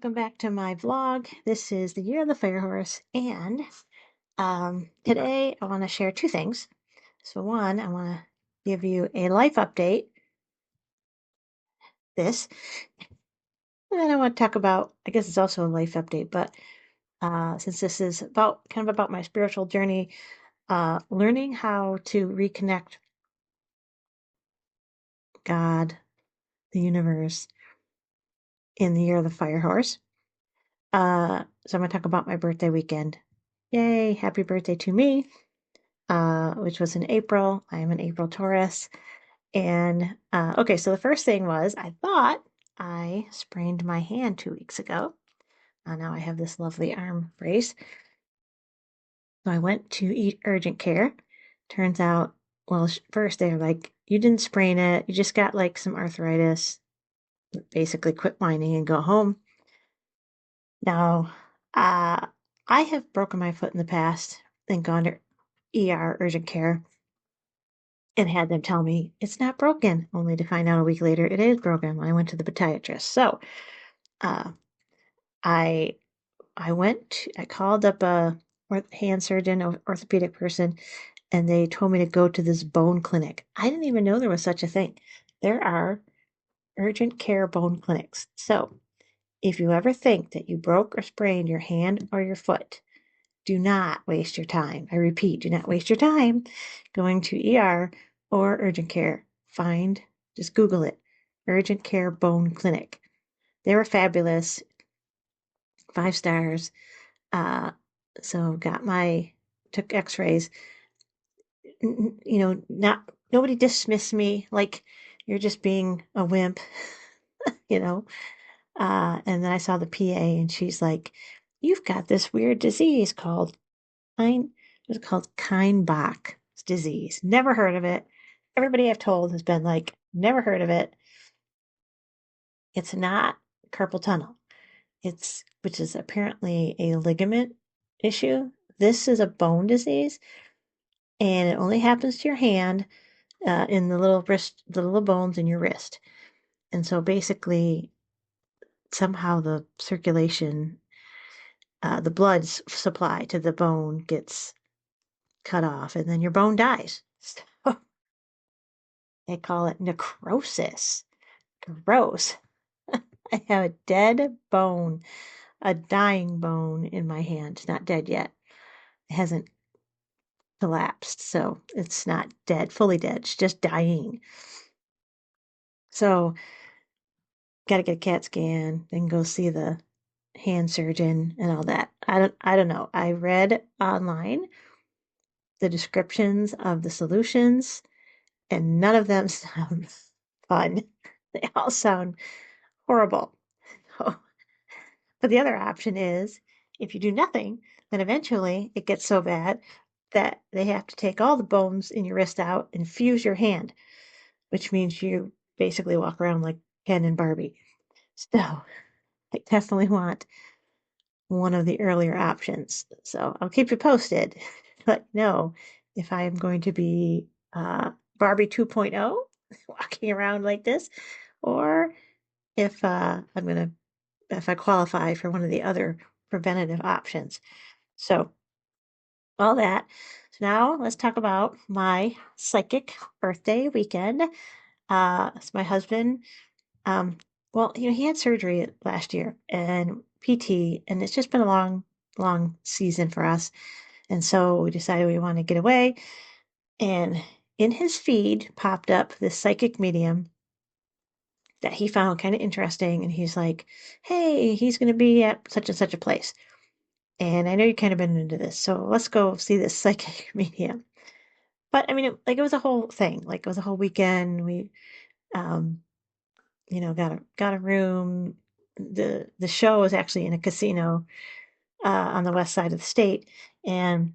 welcome back to my vlog. This is the Year of the Fire Horse, and today I want to share two things. So one, I want to give you a life update, this, and then I want to talk about, I guess it's also a life update, but since this is about my spiritual journey, learning how to reconnect God, the universe, in the Year of the Fire Horse. So I'm going to talk about my birthday weekend. Yay, happy birthday to me. Which was in April. I am an April Taurus. And okay, so the first thing was I thought I sprained my hand 2 weeks ago. Now I have this lovely arm brace. So I went to urgent care. Turns out, well, first they're like, you didn't sprain it. You just got like some arthritis. Basically, quit whining and go home. Now, I have broken my foot in the past and gone to ER, urgent care, and had them tell me it's not broken, only to find out a week later it is broken when I went to the podiatrist. So uh, I I called up a hand surgeon, orthopedic person, and they told me to go to this bone clinic. I didn't even know there was such a thing. There are urgent care bone clinics. So if you ever think that you broke or sprained your hand or your foot, do not waste your time. I repeat, do not waste your time going to ER or urgent care. Just Google it, urgent care bone clinic. They were fabulous, 5 stars. Uh, so took x-rays. Nobody dismissed me like you're just being a wimp, you know. And then I saw the PA and she's like, you've got this weird disease called Kienbach disease. Never heard of it. Everybody I've told has been like, never heard of it. It's not carpal tunnel. Which is apparently a ligament issue. This is a bone disease, and it only happens to your hand, in the little bones in your wrist. And so basically, somehow the circulation, the blood supply to the bone gets cut off, and then your bone dies. So they call it necrosis. Gross. I have a dead bone, a dying bone in my hand. It's not dead yet. It hasn't collapsed, so it's not dead, fully dead. It's just dying. So, got to get a CAT scan, then go see the hand surgeon and all that. I don't know. I read online the descriptions of the solutions, and none of them sound fun. They all sound horrible. But the other option is if you do nothing, then eventually it gets so bad that they have to take all the bones in your wrist out and fuse your hand, which means you basically walk around like Ken and Barbie. So I definitely want one of the earlier options. So I'll keep you posted. But no, if I am going to be Barbie 2.0, walking around like this, or if if I qualify for one of the other preventative options. So all that. So now let's talk about my psychic birthday weekend. So my husband, well, he had surgery last year and PT, and it's just been a long, long season for us. And so we decided we want to get away. And in his feed popped up this psychic medium that he found kind of interesting. And he's like, hey, he's going to be at such and such a place. And I know you've kind of been into this, so let's go see this psychic medium. But I mean, it was a whole thing. Like it was a whole weekend. We, um, got a room. The show was actually in a casino on the west side of the state, and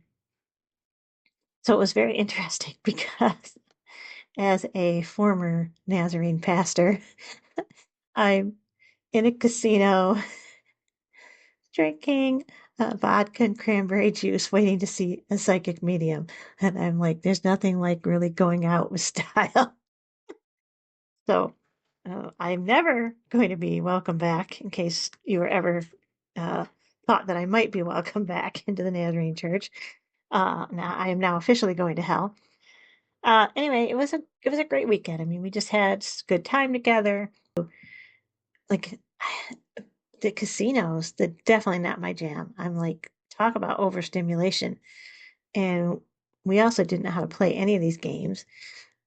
so it was very interesting because as a former Nazarene pastor, I'm in a casino drinking vodka and cranberry juice, waiting to see a psychic medium, and I'm like, there's nothing like really going out with style. So I'm never going to be welcome back, in case you were ever uh, thought that I might be welcome back into the Nazarene Church. Now I am now officially going to hell. Anyway, it was a great weekend. I mean, we just had good time together. Like the casinos, they're definitely not my jam. I'm like, talk about overstimulation. And we also didn't know how to play any of these games.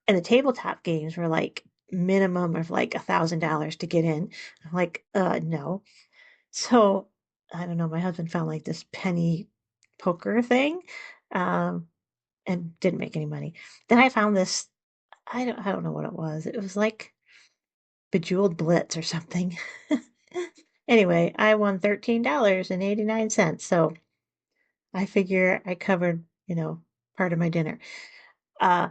And the tabletop games were like minimum of like $1,000 to get in. I'm like, no. So I don't know. My husband found like this penny poker thing, um, and didn't make any money. Then I found this. I don't know what it was. It was like Bejeweled Blitz or something. Anyway, I won $13.89. So I figure I covered, part of my dinner. Uh,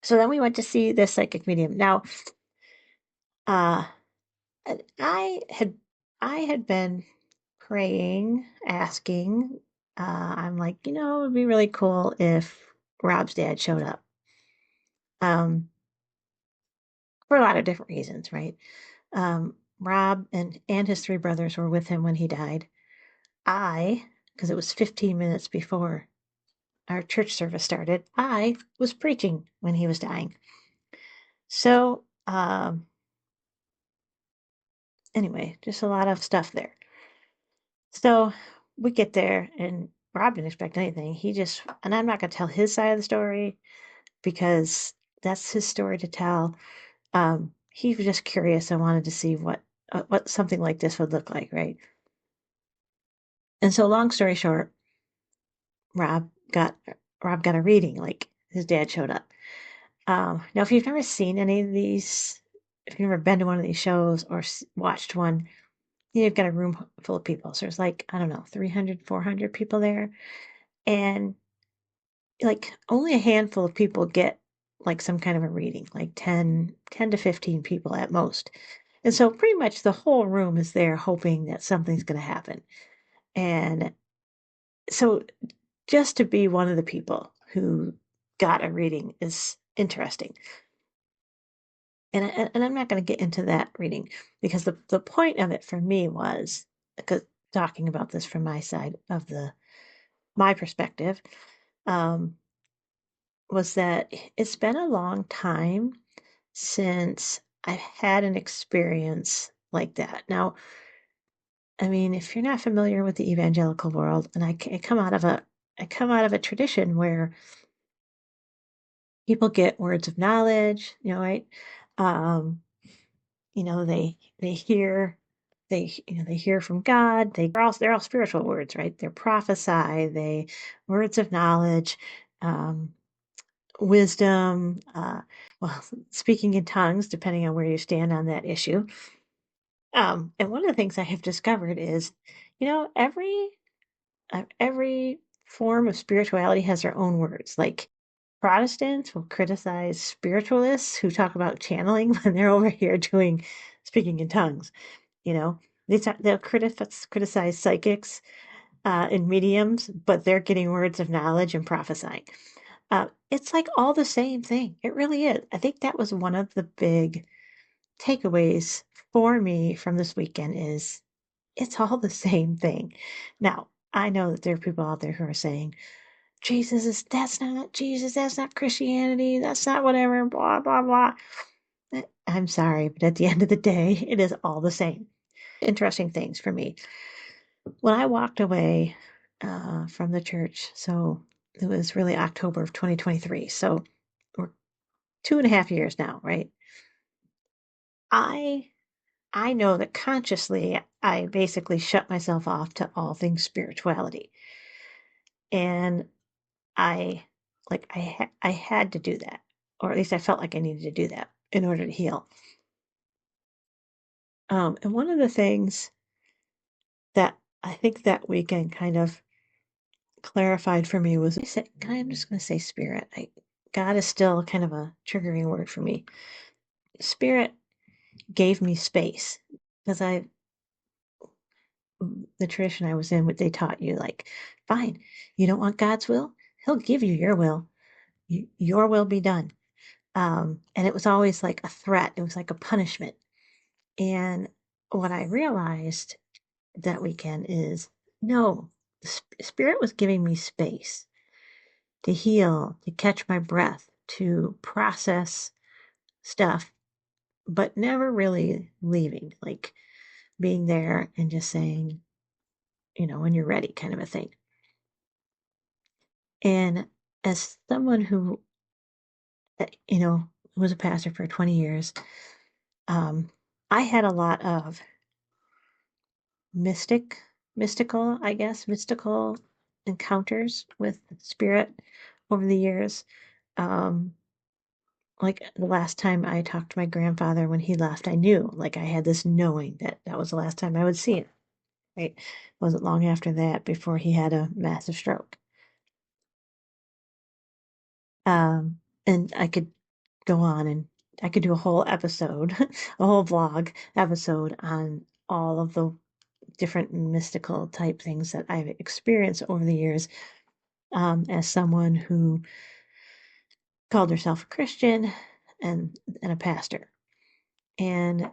so then we went to see this psychic medium. Now, uh, I had I had been praying, asking. I'm like, it would be really cool if Rob's dad showed up. Um, for a lot of different reasons, right? Rob and his three brothers were with him when he died. Because it was 15 minutes before our church service started, I was preaching when he was dying. So, anyway, just a lot of stuff there. So we get there, and Rob didn't expect anything. And I'm not going to tell his side of the story because that's his story to tell. He was just curious and wanted to see what something like this would look like, right? And so, long story short, Rob got Rob got a reading. Like his dad showed up. Now, if you've never seen any of these, if you've never been to one of these shows or watched one, you've got a room full of people. So there's like, I don't know, 300, 400 people there. And like only a handful of people get like some kind of a reading, like 10 to 15 people at most. And so pretty much the whole room is there hoping that something's going to happen. And so just to be one of the people who got a reading is interesting. And I'm not going to get into that reading because the point of it for me was, because talking about this from my side of my perspective, um, was that it's been a long time since I've had an experience like that. Now, I mean, if you're not familiar with the evangelical world, and I come out of a tradition where people get words of knowledge, right? Um, they hear they hear from God. They're all spiritual words, right? They're prophesy, they words of knowledge, um, wisdom, well, speaking in tongues, depending on where you stand on that issue. And one of the things I have discovered is, every form of spirituality has their own words. Like Protestants will criticize spiritualists who talk about channeling when they're over here doing speaking in tongues. You know, they'll criticize psychics and mediums, but they're getting words of knowledge and prophesying. It's like all the same thing. It really is. I think that was one of the big takeaways for me from this weekend is it's all the same thing. Now, I know that there are people out there who are saying, that's not Jesus, that's not Christianity, that's not whatever, blah, blah, blah. I'm sorry, but at the end of the day, it is all the same. Interesting things for me. When I walked away from the church, so it was really October of 2023. So we're 2.5 years now, right? I I know that consciously I basically shut myself off to all things spirituality. And I I had to do that, or at least I felt like I needed to do that in order to heal. And one of the things that I think that weekend kind of clarified for me was I'm just going to say spirit. God is still kind of a triggering word for me. Spirit gave me space because the tradition I was in, what they taught you, like, fine, you don't want God's will, He'll give you your will. Your will be done. And it was always like a threat. It was like a punishment. And what I realized that weekend is no, the spirit was giving me space to heal, to catch my breath, to process stuff, but never really leaving, like being there and just saying, when you're ready, kind of a thing. And as someone who, was a pastor for 20 years, um, I had a lot of mystical encounters with spirit over the years. Um, like the last time I talked to my grandfather when he left, I knew, like I had this knowing that that was the last time I would see him, right? It wasn't long after that before he had a massive stroke. And I could go on and I could do a whole episode, a whole vlog episode on all of the different mystical type things that I've experienced over the years, as someone who called herself a Christian and a pastor. And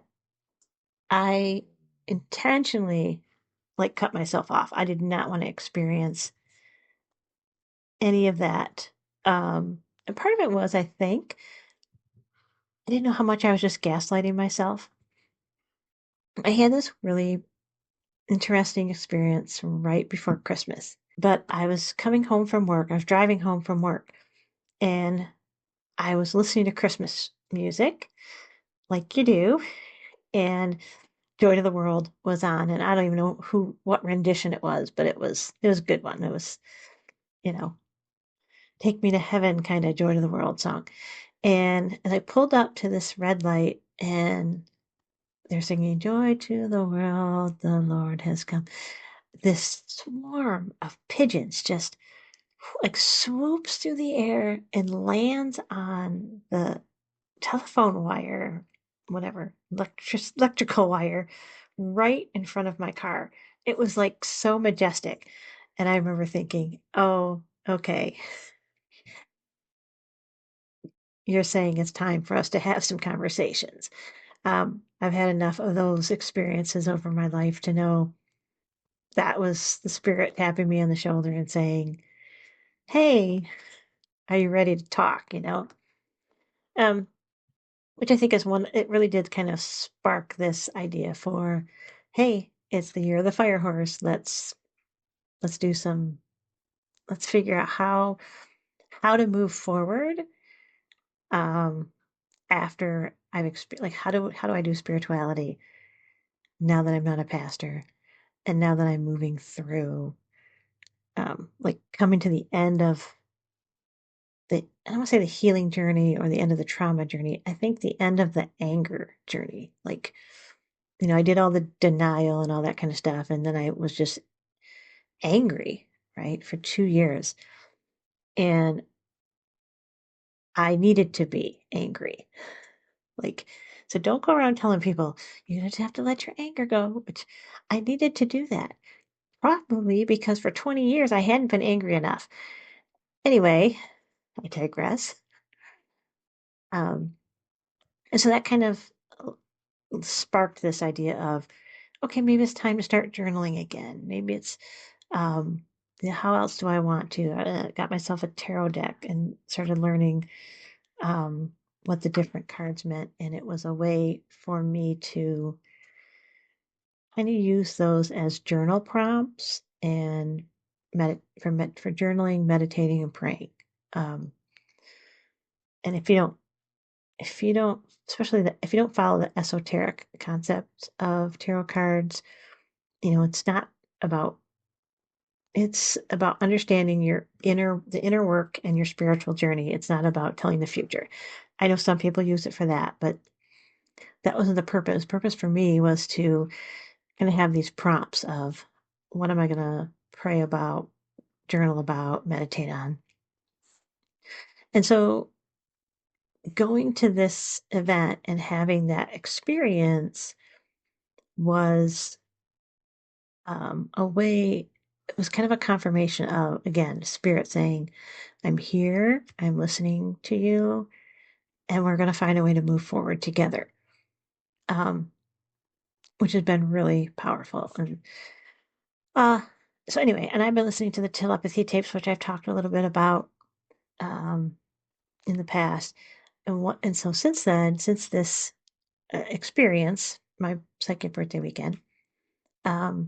I intentionally like cut myself off. I did not want to experience any of that. And part of it was, I think, I didn't know how much I was just gaslighting myself. I had this really interesting experience right before Christmas. But I was coming home from work. I was driving home from work and I was listening to Christmas music like you do. And Joy to the World was on. And I don't even know what rendition it was, but it was a good one. It was, you know, Take Me to Heaven kind of Joy to the World song. And as I pulled up to this red light and they're singing Joy to the World, the Lord has come. This swarm of pigeons just like swoops through the air and lands on the telephone wire, whatever, electrical wire, right in front of my car. It was like so majestic. And I remember thinking, oh, okay, you're saying it's time for us to have some conversations. I've had enough of those experiences over my life to know that was the spirit tapping me on the shoulder and saying, hey, are you ready to talk? Um, which I think is one, it really did kind of spark this idea for, hey, it's the year of the fire horse. Let's do some, let's figure out how to move forward, um, after I've experienced, like, how do I do spirituality now that I'm not a pastor and now that I'm moving through, like coming to the end of I don't want to say the healing journey or the end of the trauma journey. I think the end of the anger journey. Like, I did all the denial and all that kind of stuff. And then I was just angry, right, for 2 years. And I needed to be angry. Like, so don't go around telling people you just have to let your anger go. Which I needed to do that. Probably because for 20 years I hadn't been angry enough. Anyway, I digress. Um, and so that kind of sparked this idea of, okay, maybe it's time to start journaling again. Maybe it's, um, how else do I want to? I got myself a tarot deck and started learning, um, what the different cards meant. And it was a way for me to kind of use those as journal prompts and for journaling, meditating, and praying. Um, and if you don't, especially if you don't follow the esoteric concept of tarot cards, it's not about it's about understanding the inner work and your spiritual journey. It's not about telling the future. I know some people use it for that, but that wasn't the purpose. Purpose for me was to kind of have these prompts of what am I going to pray about, journal about, meditate on. And so going to this event and having that experience was, a way, it was kind of a confirmation of, again, spirit saying, I'm here, I'm listening to you, and we're going to find a way to move forward together, which has been really powerful. And so anyway, and I've been listening to the telepathy tapes, which I've talked a little bit about in the past. And so since then, since this experience, my second birthday weekend, I've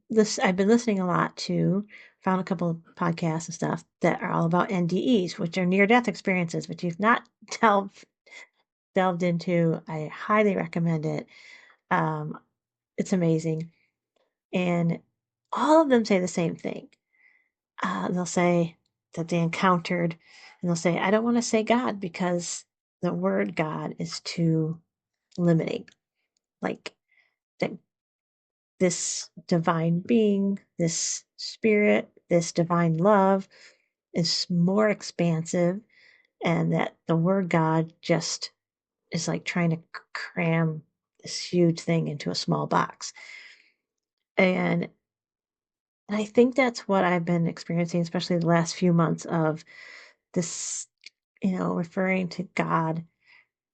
been listening a lot to, found a couple of podcasts and stuff that are all about NDEs, which are near death experiences, which you've not delved into. I highly recommend it. It's amazing. And all of them say the same thing. They'll say that they encountered, and they'll say, I don't want to say God because the word God is too limiting. Like that this divine being, this spirit, this divine love is more expansive, and that the word God just is like trying to cram this huge thing into a small box. And I think that's what I've been experiencing, especially the last few months of this, referring to God,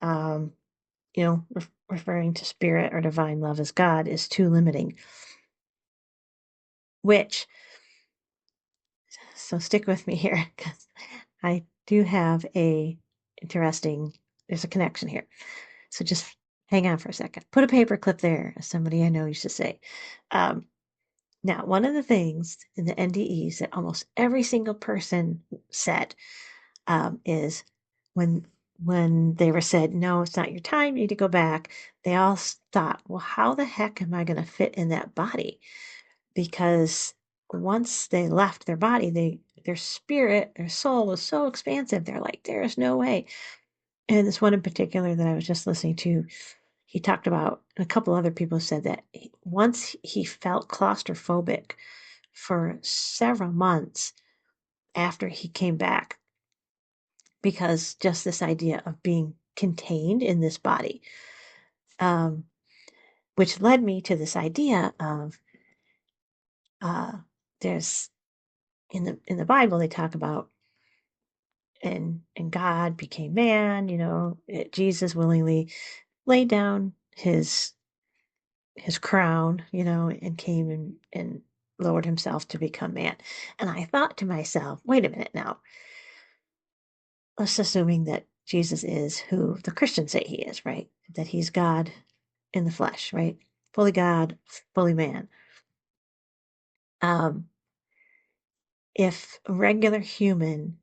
um, referring to spirit or divine love as God is too limiting, which, so stick with me here because I do have there's a connection here. So just hang on for a second. Put a paper clip there, as somebody I know used to say. Now, one of the things in the NDEs that almost every single person said is when they were said, no, it's not your time, you need to go back, they all thought, well, how the heck am I going to fit in that body? Because once they left their body, their spirit, their soul was so expansive. They're like, there is no way. And this one in particular that I was just listening to, he talked about, and a couple other people said that once he felt claustrophobic for several months after he came back, because just this idea of being contained in this body, which led me to this idea of there's in the Bible they talk about and God became man. Jesus willingly laid down his crown, and came and lowered himself to become man. And I thought to myself, wait a minute now. Let's assuming that Jesus is who the Christians say he is, right? That he's God in the flesh, right? Fully God, fully man. If a regular human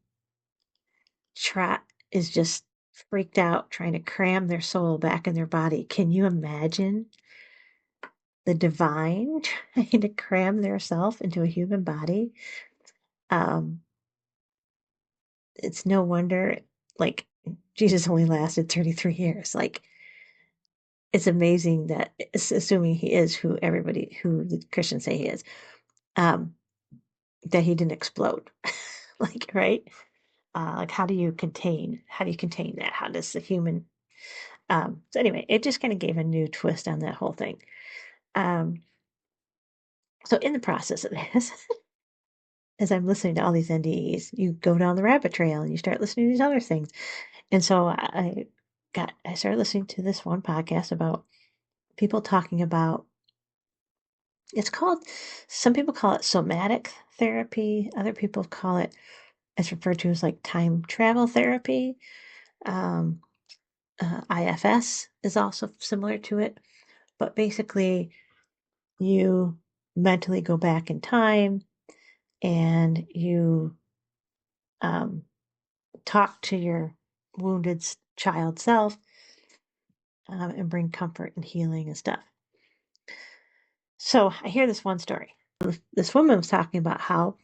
is just freaked out trying to cram their soul back in their body, can you imagine the divine trying to cram their self into a human body? It's no wonder, like, Jesus only lasted 33 years. Like, it's amazing that, assuming he is who the Christians say he is, that he didn't explode. Like, right? Like, how do you contain that? How does the human, so anyway, it just kind of gave a new twist on that whole thing. So in the process of this, as I'm listening to all these NDEs, you go down the rabbit trail and you start listening to these other things. And so I started listening to this one podcast about people talking about, some people call it somatic therapy. Other people call it's referred to as like time travel therapy. IFS is also similar to it, but basically you mentally go back in time and you talk to your wounded child self, and bring comfort and healing and stuff. So I hear this one story. This woman was talking about how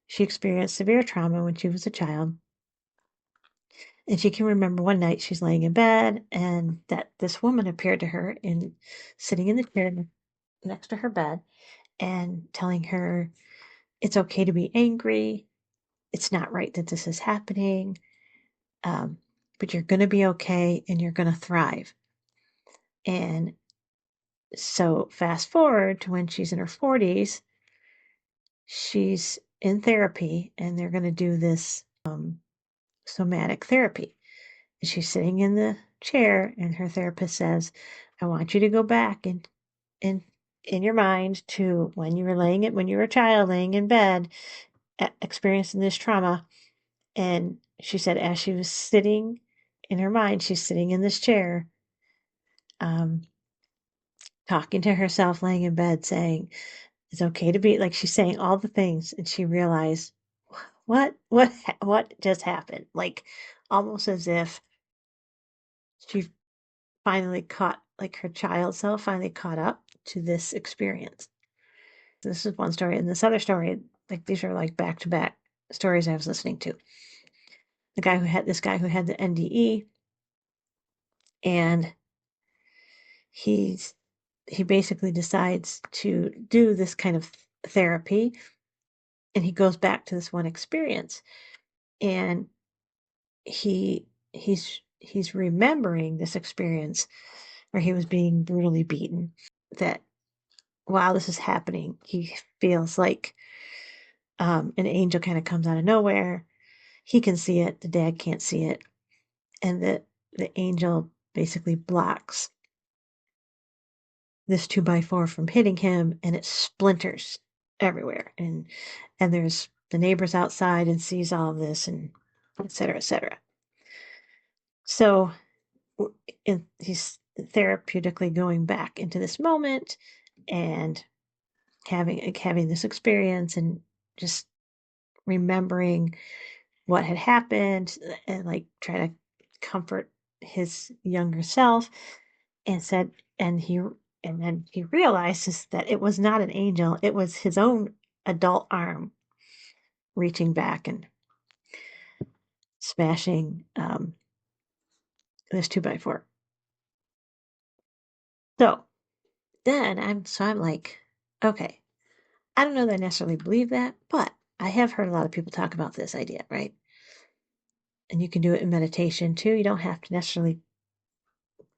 she experienced severe trauma when she was a child. And she can remember one night she's laying in bed and that this woman appeared to her sitting in the chair next to her bed and telling her it's okay to be angry. It's not right that this is happening. But you're going to be okay and you're going to thrive. And so fast forward to when she's in her 40s, she's in therapy and they're going to do this somatic therapy. And she's sitting in the chair, and her therapist says, I want you to go back in your mind to when you were a child laying in bed, experiencing this trauma. And she said, as she was sitting in her mind, she's sitting in this chair, talking to herself, laying in bed, saying, it's okay to be like, she's saying all the things. And she realized, what just happened? Like, almost as if she finally caught, like, her child self finally caught up to this experience. This is one story. And this other story, like, these are like back to back stories I was listening to. This guy who had the NDE, and he basically decides to do this kind of therapy, and he goes back to this one experience, and he's remembering this experience where he was being brutally beaten, that while this is happening, he feels like an angel kind of comes out of nowhere. He can see it, the dad can't see it, and the angel basically blocks this 2x4 from hitting him, and it splinters everywhere. And there's the neighbors outside and sees all of this, and et cetera, et cetera. So he's therapeutically going back into this moment and having this experience, and just remembering what had happened, and like try to comfort his younger self, and said, and then he realizes that it was not an angel, it was his own adult arm reaching back and smashing this 2x4. So then I'm like, okay, I don't know that I necessarily believe that, but I have heard a lot of people talk about this idea, right? And you can do it in meditation too. You don't have to necessarily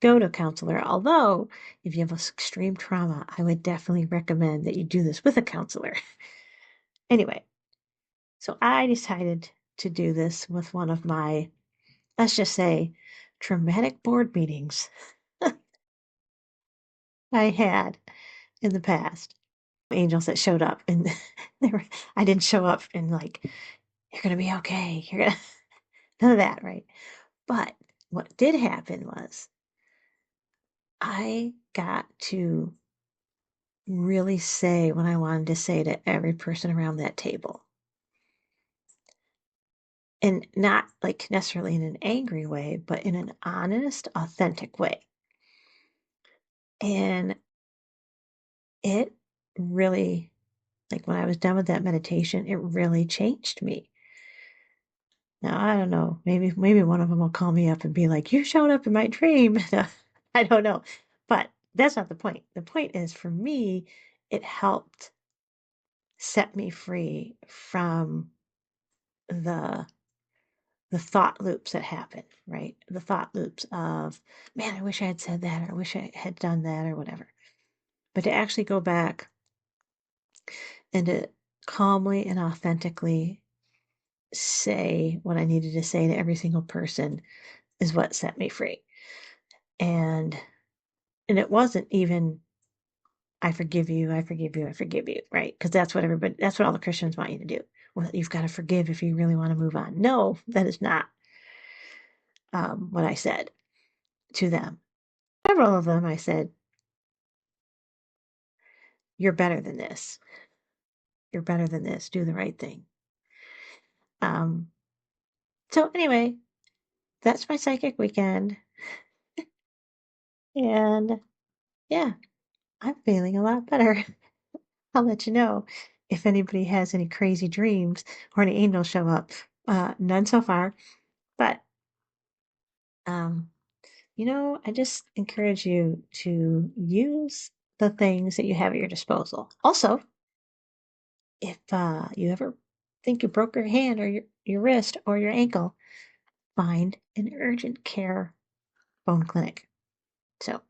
go to a counselor. Although, if you have extreme trauma, I would definitely recommend that you do this with a counselor. Anyway, so I decided to do this with one of my, let's just say, traumatic board meetings I had in the past. Angels that showed up, and I didn't show up and like, you're gonna be okay. You're gonna none of that, right? But what did happen was I got to really say what I wanted to say to every person around that table. And not like necessarily in an angry way, but in an honest, authentic way. And it really, like, when I was done with that meditation, it really changed me. Now, I don't know, maybe one of them will call me up and be like, you showed up in my dream. I don't know. But that's not the point. The point is, for me, it helped set me free from the thought loops that happen, right? The thought loops of, man, I wish I had said that, or I wish I had done that, or whatever. But to actually go back and to calmly and authentically say what I needed to say to every single person is what set me free. And it wasn't even, I forgive you, I forgive you, I forgive you, right? Because that's what all the Christians want you to do. Well, you've got to forgive if you really want to move on. No, that is not what I said to them. Several of them, I said, you're better than this. You're better than this. Do the right thing. Um, so anyway, that's my psychic weekend. And yeah, I'm feeling a lot better. I'll let you know if anybody has any crazy dreams or any angels show up. None so far. But um, I just encourage you to use the things that you have at your disposal. Also, if you ever think you broke your hand or your wrist or your ankle, find an urgent care bone clinic. So